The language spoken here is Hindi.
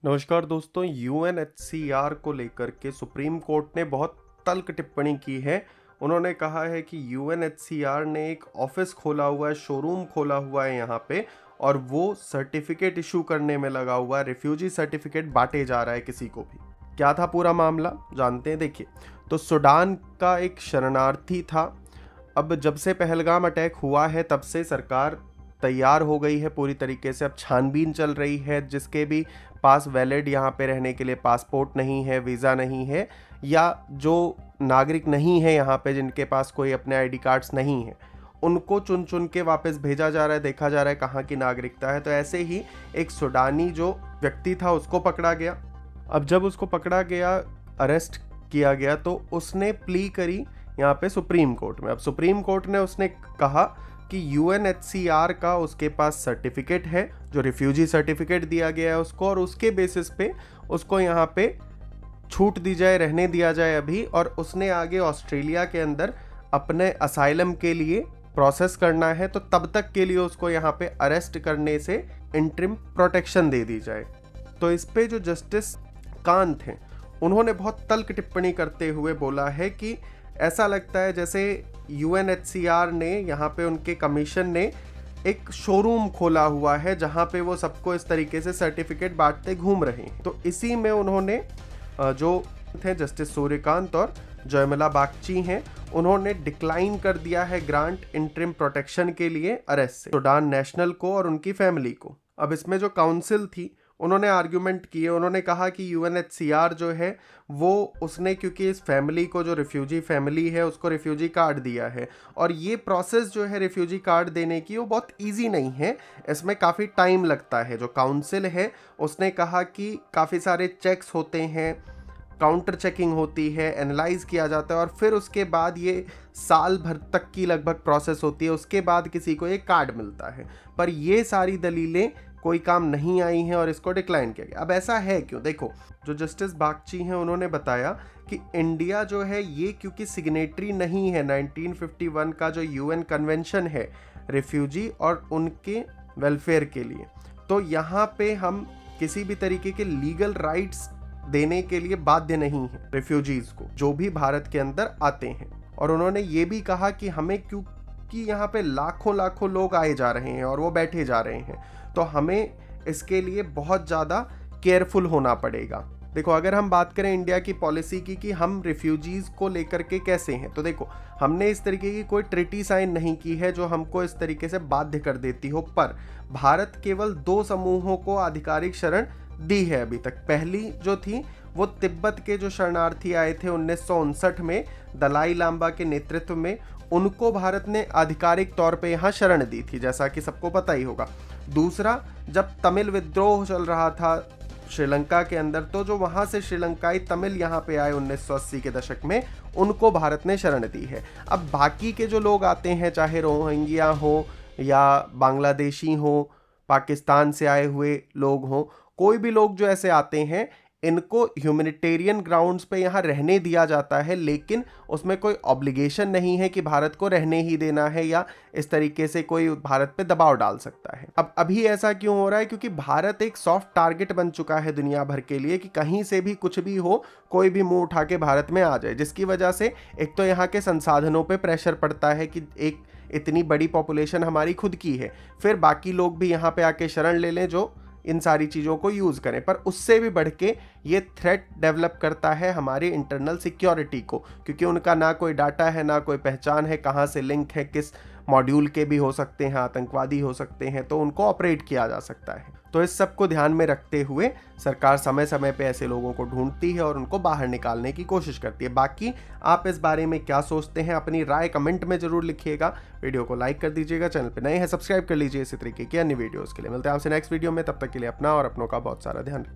नमस्कार दोस्तों, यूएनएचसीआर को लेकर के सुप्रीम कोर्ट ने बहुत तल्ख टिप्पणी की है। उन्होंने कहा है कि यूएनएचसीआर ने एक ऑफिस खोला हुआ है, शोरूम खोला हुआ है यहाँ पे, और वो सर्टिफिकेट इशू करने में लगा हुआ है। रिफ्यूजी सर्टिफिकेट बांटे जा रहा है किसी को भी। क्या था पूरा मामला, जानते हैं। देखिए, तो सूडान का एक शरणार्थी था। अब जब से पहलगाम अटैक हुआ है तब से सरकार तैयार हो गई है पूरी तरीके से। अब छानबीन चल रही है, जिसके भी पास वैलिड यहाँ पे रहने के लिए पासपोर्ट नहीं है, वीज़ा नहीं है, या जो नागरिक नहीं है यहाँ पे, जिनके पास कोई अपने आईडी कार्ड्स नहीं है, उनको चुन चुन के वापस भेजा जा रहा है। देखा जा रहा है कहाँ की नागरिकता है। तो ऐसे ही एक सूडानी जो व्यक्ति था उसको पकड़ा गया। अब जब उसको पकड़ा गया, अरेस्ट किया गया, तो उसने प्ली करी यहाँ पे सुप्रीम कोर्ट में। अब सुप्रीम कोर्ट ने उसने कहा कि यूएनएचसीआर का उसके पास सर्टिफिकेट है, जो रिफ्यूजी सर्टिफिकेट दिया गया है उसको, और उसके बेसिस पे उसको यहाँ पे छूट दी जाए, रहने दिया जाए अभी। और उसने आगे ऑस्ट्रेलिया के अंदर अपने असाइलम के लिए प्रोसेस करना है, तो तब तक के लिए उसको यहाँ पे अरेस्ट करने से इंटरिम प्रोटेक्शन दे दी जाए। तो इस पे जो जस्टिस कांत हैं, उन्होंने बहुत तल्ख टिप्पणी करते हुए बोला है कि ऐसा लगता है जैसे यूएनएचसीआर ने यहाँ पे, उनके कमीशन ने एक शोरूम खोला हुआ है जहाँ पे वो सबको इस तरीके से सर्टिफिकेट बांटते घूम रहे हैं। तो इसी में उन्होंने जो थे जस्टिस सूर्यकांत और जयमिला बागची हैं, उन्होंने डिक्लाइन कर दिया है ग्रांट इंटरिम प्रोटेक्शन के लिए अरेस्ट से सूडान नेशनल को और उनकी फैमिली को। अब इसमें जो काउंसिल थी, उन्होंने आर्ग्यूमेंट किए। उन्होंने कहा कि यूएनएचसीआर जो है वो, उसने क्योंकि इस फैमिली को, जो रिफ्यूजी फैमिली है, उसको रिफ्यूजी कार्ड दिया है, और ये प्रोसेस जो है रिफ्यूजी कार्ड देने की, वो बहुत इजी नहीं है, इसमें काफ़ी टाइम लगता है। जो काउंसिल है उसने कहा कि काफ़ी सारे चेक्स होते हैं, काउंटर चेकिंग होती है, एनालाइज किया जाता है, और फिर उसके बाद ये साल भर तक की लगभग प्रोसेस होती है, उसके बाद किसी को ये कार्ड मिलता है। पर ये सारी दलीलें कोई काम नहीं आई हैं और इसको डिक्लाइन किया गया। अब ऐसा है क्यों? देखो, जो जस्टिस बागची हैं उन्होंने बताया कि इंडिया जो है ये क्योंकि सिग्नेटरी नहीं है 1951 का जो यूएन कन्वेंशन है रिफ्यूजी और उनके वेलफेयर के लिए, तो यहाँ पे हम किसी भी तरीके के लीगल राइट्स देने के लिए बाध्य नहीं है रिफ्यूजीज को, जो भी भारत के अंदर आते हैं। और उन्होंने ये भी कहा कि हमें, क्योंकि यहाँ पे लाखों लाखों लोग आए जा रहे हैं और वो बैठे जा रहे हैं, तो हमें इसके लिए बहुत ज़्यादा केयरफुल होना पड़ेगा। देखो, अगर हम बात करें इंडिया की पॉलिसी की कि हम रिफ्यूजीज़ को लेकर के कैसे हैं, तो देखो, हमने इस तरीके की कोई ट्रिटी साइन नहीं की है जो हमको इस तरीके से बाध्य कर देती हो। पर भारत केवल 2 समूहों को आधिकारिक शरण दी है अभी तक। पहली जो थी वो तिब्बत के जो शरणार्थी आए थे 1959 में दलाई लामा के नेतृत्व में, उनको भारत ने आधिकारिक तौर पे यहाँ शरण दी थी, जैसा कि सबको पता ही होगा। दूसरा, जब तमिल विद्रोह चल रहा था श्रीलंका के अंदर, तो जो वहाँ से श्रीलंकाई तमिल यहाँ पे आए 1980 के दशक में, उनको भारत ने शरण दी है। अब बाकी के जो लोग आते हैं, चाहे रोहिंग्या हो या बांग्लादेशी हो, पाकिस्तान से आए हुए लोग हों, कोई भी लोग जो ऐसे आते हैं, इनको ह्यूमैनिटेरियन ग्राउंड्स पे यहाँ रहने दिया जाता है, लेकिन उसमें कोई ऑब्लिगेशन नहीं है कि भारत को रहने ही देना है या इस तरीके से कोई भारत पे दबाव डाल सकता है। अब अभी ऐसा क्यों हो रहा है? क्योंकि भारत एक सॉफ्ट टारगेट बन चुका है दुनिया भर के लिए, कि कहीं से भी कुछ भी हो, कोई भी मुंह उठा के भारत में आ जाए, जिसकी वजह से एक तो यहाँ के संसाधनों पर प्रेशर पड़ता है कि एक इतनी बड़ी पॉपुलेशन हमारी खुद की है, फिर बाकी लोग भी यहाँ पे आके शरण ले लें जो इन सारी चीज़ों को यूज़ करें। पर उससे भी बढ़ के ये थ्रेट डेवलप करता है हमारी इंटरनल सिक्योरिटी को, क्योंकि उनका ना कोई डाटा है, ना कोई पहचान है, कहाँ से लिंक है, किस मॉड्यूल के भी हो सकते हैं, आतंकवादी हो सकते हैं, तो उनको ऑपरेट किया जा सकता है। तो इस सब को ध्यान में रखते हुए सरकार समय समय पे ऐसे लोगों को ढूंढती है और उनको बाहर निकालने की कोशिश करती है। बाकी आप इस बारे में क्या सोचते हैं, अपनी राय कमेंट में जरूर लिखिएगा। वीडियो को लाइक कर दीजिएगा, चैनल पे नए हैं सब्सक्राइब कर लीजिए इसी तरीके की अन्य वीडियोस के लिए। मिलते हैं आपसे नेक्स्ट वीडियो में, तब तक के लिए अपना और अपनों का बहुत सारा ध्यान रखिए।